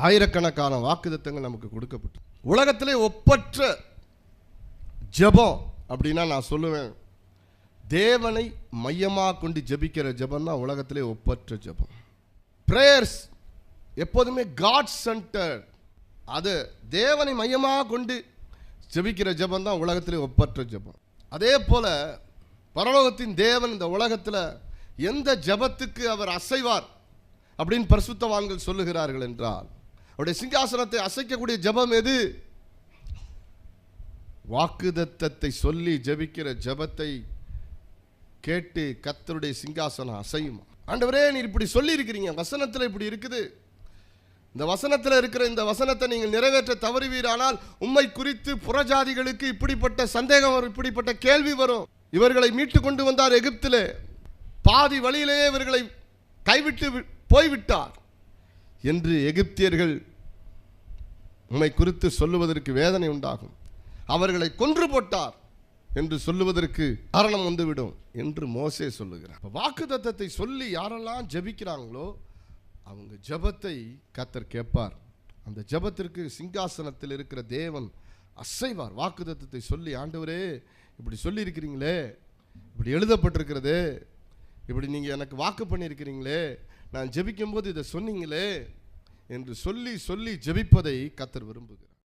ஆயிரக்கணக்கான வாக்குத்தத்தங்கள் நமக்கு கொடுக்கப்பட்டு, உலகத்திலே ஒப்பற்ற ஜெபம் அப்படின்னா நான் சொல்லுவேன், தேவனை மையமாக கொண்டு ஜெபிக்கிற ஜெபம் தான் உலகத்திலே ஒப்பற்ற ஜெபம். பிரேயர்ஸ் எப்போதுமே காட் சென்டர், அது தேவனை மையமாக கொண்டு ஜெபிக்கிற ஜெபம் தான் உலகத்திலே ஒப்பற்ற ஜெபம். அதே போல பரலோகத்தின் தேவன் இந்த உலகத்தில் எந்த ஜெபத்துக்கு அவர் அசைவார் அப்படின்னு பரிசுத்தவான்கள் சொல்லுகிறார்கள் என்றால், அவருடைய சிங்காசனத்தை அசைக்கக்கூடிய ஜெபம் எது? வாக்குத்தத்தத்தை சொல்லி ஜெபிக்கிற ஜெபத்தை கேட்டு கர்த்தருடைய சிங்காசனம் அசையுமா? ஆண்டவரே, நீர் இப்படி சொல்லி இருக்கிறீங்க, வசனத்தில் இப்படி இருக்குது, இந்த வசனத்தில் இருக்கிற இந்த வசனத்தை நீங்கள் நிறைவேற்ற தவறுவீரானால் உம்மை குறித்து புறஜாதிகளுக்கு இப்படிப்பட்ட சந்தேகம் வரும், இப்படிப்பட்ட கேள்வி வரும். இவர்களை மீட்டு கொண்டு வந்தார் எகிப்திலே, பாதி வழியிலேயே இவர்களை கைவிட்டு போய்விட்டார் என்று எகிப்தியர்கள் உம்மை குறித்து சொல்லுவதற்கு வேதனை உண்டாகும். அவர்களை கொன்று போட்டார் என்று சொல்லுவதற்கு காரணம் வந்துவிடும் என்று மோசே சொல்லுகிறார். வாக்குத்தத்தத்தை சொல்லி யாரெல்லாம் ஜெபிக்கிறாங்களோ அவங்க ஜெபத்தை கர்த்தர் கேட்பார். அந்த ஜெபத்திற்கு சிங்காசனத்தில் இருக்கிற தேவன் அசைவார். வாக்குத்தத்தத்தை சொல்லி, ஆண்டவரே இப்படி சொல்லி இருக்கிறீங்களே, இப்படி எழுதப்பட்டிருக்கிறதே, இப்படி நீங்கள் எனக்கு வாக்கு பண்ணியிருக்கிறீங்களே, நான் ஜெபிக்கும் போது இதை சொன்னீங்களே என்று சொல்லி சொல்லி ஜெபிப்பதை கர்த்தர் விரும்புகிறார்.